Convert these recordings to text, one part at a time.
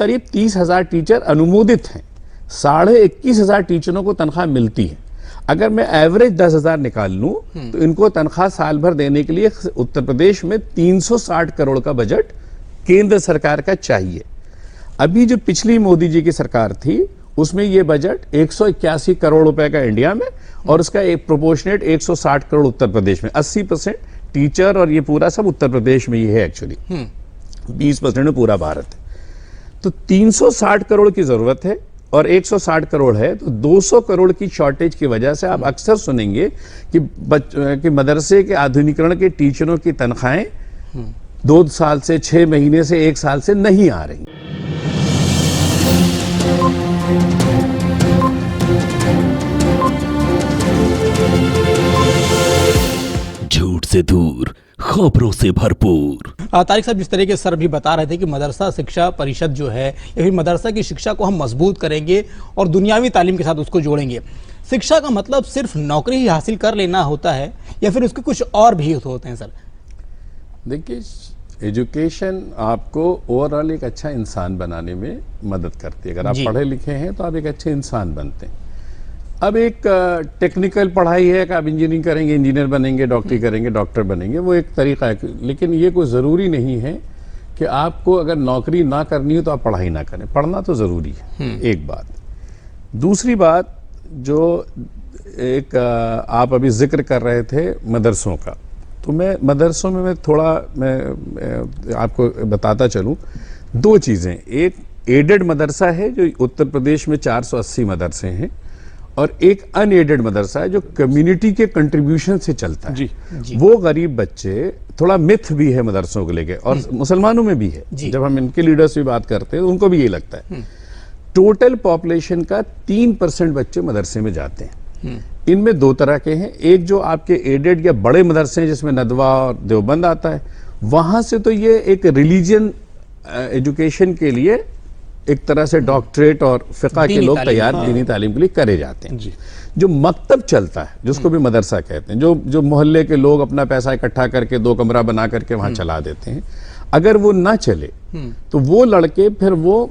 करीब 30,000 टीचर अनुमोदित हैं, 21,500 टीचरों को तनख्वाह मिलती है। अगर मैं एवरेज 10,000 निकाल लूं तो इनको तनख्वाह साल भर देने के लिए उत्तर प्रदेश में 360 करोड़ का बजट केंद्र सरकार का चाहिए। अभी जो पिछली मोदी जी की सरकार थी उसमें ये बजट 181 करोड़ रुपए का इंडिया में और उसका एक प्रोपोर्शनेट 160 करोड़ उत्तर प्रदेश में। 80% टीचर और ये पूरा सब उत्तर प्रदेश में ही है एक्चुअली, 20% में पूरा भारत है। तो 360 करोड़ की जरूरत है और 160 करोड़ है, तो 200 करोड़ की शॉर्टेज की वजह से आप अक्सर सुनेंगे कि मदरसे के आधुनिकीकरण के टीचरों की तनख्वाहें 2 साल से 6 महीने से 1 साल से नहीं आ रही। झूठ से दूर, खबरों से भरपूर। तारिक साहब, जिस तरीके से सर भी बता रहे थे कि मदरसा शिक्षा परिषद जो है या फिर मदरसा की शिक्षा को हम मजबूत करेंगे और दुनियावी तालीम के साथ उसको जोड़ेंगे। शिक्षा का मतलब सिर्फ नौकरी ही हासिल कर लेना होता है या फिर उसके कुछ और भी होते हैं सर? देखिए, एजुकेशन आपको ओवरऑल एक अच्छा इंसान बनाने में मदद करती है। अगर आप पढ़े लिखे हैं तो आप एक अच्छे इंसान बनते हैं। अब एक टेक्निकल पढ़ाई है कि आप इंजीनियरिंग करेंगे, इंजीनियर बनेंगे, डॉक्टरी करेंगे, डॉक्टर बनेंगे, वो एक तरीका है। लेकिन ये कोई ज़रूरी नहीं है कि आपको अगर नौकरी ना करनी हो तो आप पढ़ाई ना करें। पढ़ना तो ज़रूरी है, एक बात। दूसरी बात, जो एक आप अभी जिक्र कर रहे थे मदरसों का, तो मैं मदरसों में मैं आपको बताता चलूँ 2 चीज़ें। एक एडेड मदरसा है जो उत्तर प्रदेश में 480 मदरसे हैं, और एक अनएडेड मदरसा है जो कम्युनिटी के कंट्रीब्यूशन से चलता है। जी। वो गरीब बच्चे, थोड़ा मिथ भी है मदरसों को लेके, और मुसलमानों में भी है। जब हम इनके लीडर्स की बात करते हैं तो उनको भी यही लगता है। टोटल पॉपुलेशन का 3% बच्चे मदरसे में जाते हैं। इनमें 2 तरह के हैं। एक जो आपके एडेड या बड़े मदरसे हैं जिसमें नदवा और देवबंद आता है, वहां से तो ये एक रिलीजियन एजुकेशन के लिए एक तरह से डॉक्टरेट और फिक़ा के लोग तैयार दीनी तालीम के लिए करे जाते हैं। जो मकतब चलता है, जिसको भी मदरसा कहते हैं, जो मोहल्ले के लोग अपना पैसा इकट्ठा करके 2 कमरा बना करके वहां चला देते हैं, अगर वो ना चले तो वो लड़के फिर वो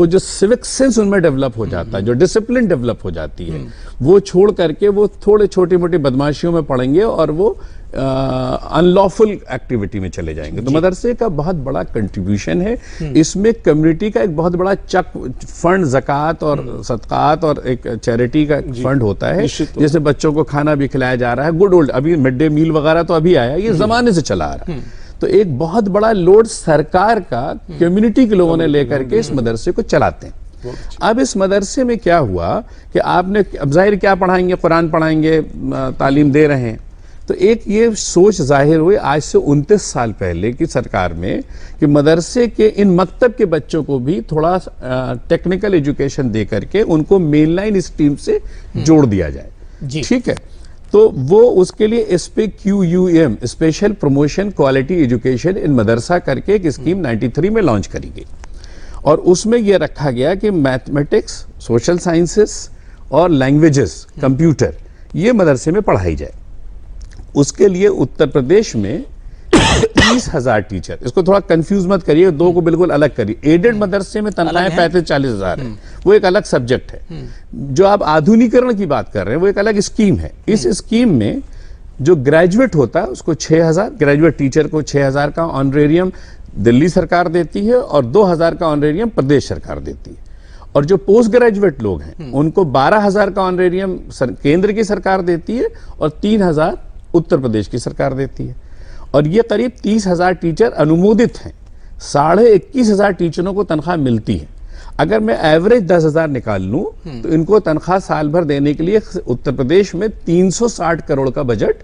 जो सिविक सेंस उनमें डेवलप हो जाता है, जो डिसिप्लिन डेवलप हो जाती है, वो छोड़ करके वो थोड़े छोटी मोटी बदमाशियों में पड़ेंगे और वो अनलॉफुल एक्टिविटी में चले जाएंगे। तो मदरसे का बहुत बड़ा कंट्रीब्यूशन है इसमें। कम्युनिटी का एक बहुत बड़ा चक फंड, ज़कात और सदकात और एक चैरिटी का फंड होता है, जिसमें बच्चों को खाना भी खिलाया जा रहा है। गुड ओल्ड, अभी मिड डे मील वगैरह तो अभी आया, ये जमाने से चला आ रहा है। तो एक बहुत बड़ा लोड सरकार का कम्युनिटी के लोगों ने लेकर के इस मदरसे को चलाते हैं। अब इस मदरसे में क्या हुआ कि आपने, अब जाहिर क्या पढ़ाएंगे, कुरान पढ़ाएंगे, तालीम दे रहे हैं। तो एक ये सोच जाहिर हुई आज से 29 साल पहले की सरकार में कि मदरसे के इन मकतब के बच्चों को भी थोड़ा टेक्निकल एजुकेशन दे करके उनको मेनलाइन स्ट्रीम से जोड़ दिया जाए। ठीक है, तो वो उसके लिए SPQUM, special promotion quality education in मदरसा करके एक स्कीम 93 में लॉन्च करी गई, और उसमें यह रखा गया कि मैथमेटिक्स, सोशल साइंसेस और लैंग्वेजेस, कंप्यूटर, ये मदरसे में पढ़ाई जाए। उसके लिए उत्तर प्रदेश में 30,000 टीचर, इसको थोड़ा कंफ्यूज मत करिए, 2 को बिल्कुल अलग करिए। एडेड मदरसे में तनख्वाहें 35-40 हजार है, वो एक अलग सब्जेक्ट है। जो आप आधुनिकीकरण की बात कर रहे हैं वो एक अलग स्कीम है। इस स्कीम में जो ग्रेजुएट होता है उसको 6,000, ग्रेजुएट टीचर को 6,000 का ऑनरेरियम दिल्ली सरकार देती है और 2,000 का ऑनरेरियम प्रदेश सरकार देती है। और जो पोस्ट ग्रेजुएट लोग हैं उनको 12,000 का ऑनरेरियम केंद्र की सरकार देती है और 3,000 उत्तर प्रदेश की सरकार देती है। और ये करीब 30,000 टीचर अनुमोदित हैं, 21,500 टीचरों को तनख्वाह मिलती है। अगर मैं एवरेज 10,000 निकाल लूं तो इनको तनख्वाह साल भर देने के लिए उत्तर प्रदेश में 360 करोड़ का बजट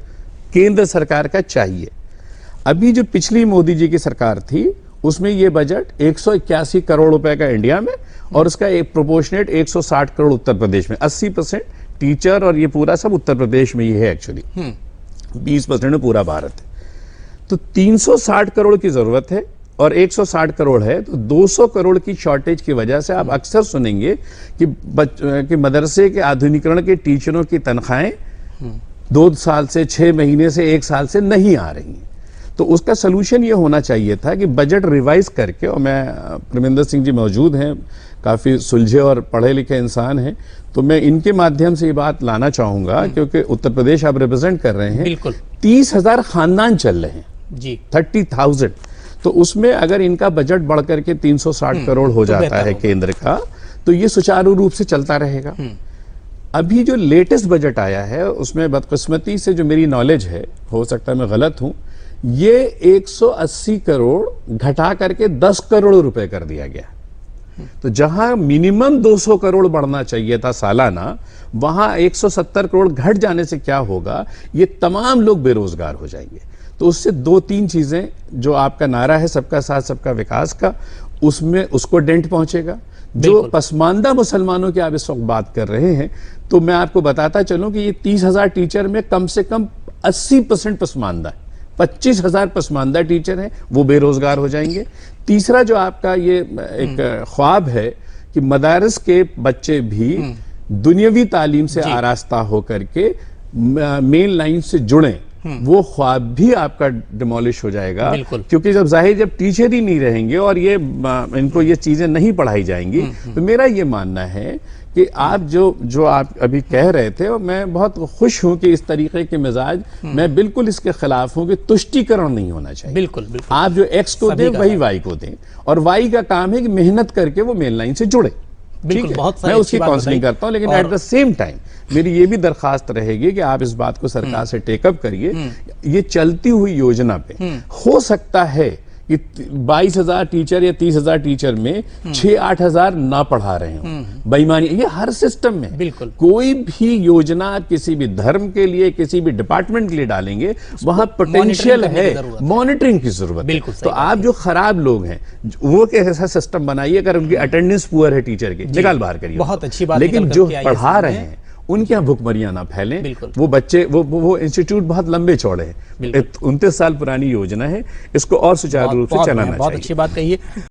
केंद्र सरकार का चाहिए। अभी जो पिछली मोदी जी की सरकार थी उसमें ये बजट 181 करोड़ रुपए का इंडिया में और उसका एक प्रोपोर्शनेट 160 करोड़ उत्तर प्रदेश में। 80% टीचर और ये पूरा सब उत्तर प्रदेश में ही है एक्चुअली, 20% में पूरा भारत है। तो 360 करोड़ की जरूरत है और 160 करोड़ है, तो 200 करोड़ की शॉर्टेज की वजह से आप अक्सर सुनेंगे कि मदरसे के आधुनिकीकरण के टीचरों की तनख्वाहें 2 साल से 6 महीने से 1 साल से नहीं आ रही हैं। तो उसका सलूशन ये होना चाहिए था कि बजट रिवाइज करके, और मैं परमिंदर सिंह जी मौजूद हैं, काफ़ी सुलझे और पढ़े लिखे इंसान हैं, तो मैं इनके माध्यम से ये बात लाना चाहूँगा, क्योंकि उत्तर प्रदेश आप रिप्रेजेंट कर रहे हैं। बिल्कुल 30,000 खानदान चल रहे हैं जी, 30,000, तो उसमें अगर इनका बजट बढ़ करके 360 करोड़ हो जाता है केंद्र का, तो ये सुचारू रूप से चलता रहेगा। अभी जो लेटेस्ट बजट आया है उसमें बदकिस्मती से जो मेरी नॉलेज है, हो सकता है मैं गलत हूं, ये 180 करोड़ घटा करके 10 करोड़ रुपए कर दिया गया। तो जहां मिनिमम 200 करोड़ बढ़ना चाहिए था सालाना, वहां 170 करोड़ घट जाने से क्या होगा, ये तमाम लोग बेरोजगार हो जाएंगे। तो उससे 2-3 चीजें, जो आपका नारा है सबका साथ सबका विकास का, उसमें उसको डेंट पहुंचेगा। जो पसमानदा मुसलमानों की आप इस वक्त बात कर रहे हैं, तो मैं आपको बताता चलूं कि ये 30,000 ख्वाब में कम से कम 80% पसमानदा है। 25,000 पसमानदा टीचर हैं, वो बेरोजगार हो जाएंगे। तीसरा जो आपका ये एक ख्वाब है कि मदारस के बच्चे भी दुनियावी तालीम से आरास्ता होकर के मेन लाइन से जुड़ें, वो ख्वाब भी आपका डिमोलिश हो जाएगा। क्योंकि जब टीचर ही नहीं रहेंगे और ये इनको ये चीजें नहीं पढ़ाई जाएंगी, तो मेरा ये मानना है कि आप जो आप अभी कह रहे थे, और मैं बहुत खुश हूं कि इस तरीके के मिजाज, मैं बिल्कुल इसके खिलाफ हूं कि तुष्टीकरण नहीं होना चाहिए। बिल्कुल बिल्कुल, आप जो एक्स को दें वही वाई को दें, और वाई का काम है कि मेहनत करके वो मेन लाइन से जुड़े। बिल्कुल, बहुत मैं उसकी काउंसलिंग करता हूं, लेकिन एट द सेम टाइम मेरी ये भी दरखास्त रहेगी कि आप इस बात को सरकार से टेकअप करिए। ये चलती हुई योजना पे हो सकता है कि 22,000 टीचर या 30,000 टीचर में 6-8 हजार ना पढ़ा रहे हों। बेईमानी ये हर सिस्टम में। बिल्कुल, कोई भी योजना आप किसी भी धर्म के लिए, किसी भी डिपार्टमेंट के लिए डालेंगे, वहां पोटेंशियल है, मॉनिटरिंग की जरूरत है। तो आप जो खराब लोग हैं, वो कैसा सिस्टम बनाइए, अगर उनकी अटेंडेंस पुअर है टीचर की, निकाल बाहर करिए। बहुत अच्छी बात। लेकिन जो पढ़ा रहे हैं उनके यहाँ भुखमरियां ना फैलें। वो बच्चे, वो इंस्टीट्यूट बहुत लंबे चौड़े हैं, 29 साल पुरानी योजना है, इसको और सुचारू रूप से चलाना चाहिए। बहुत अच्छी बात कही है।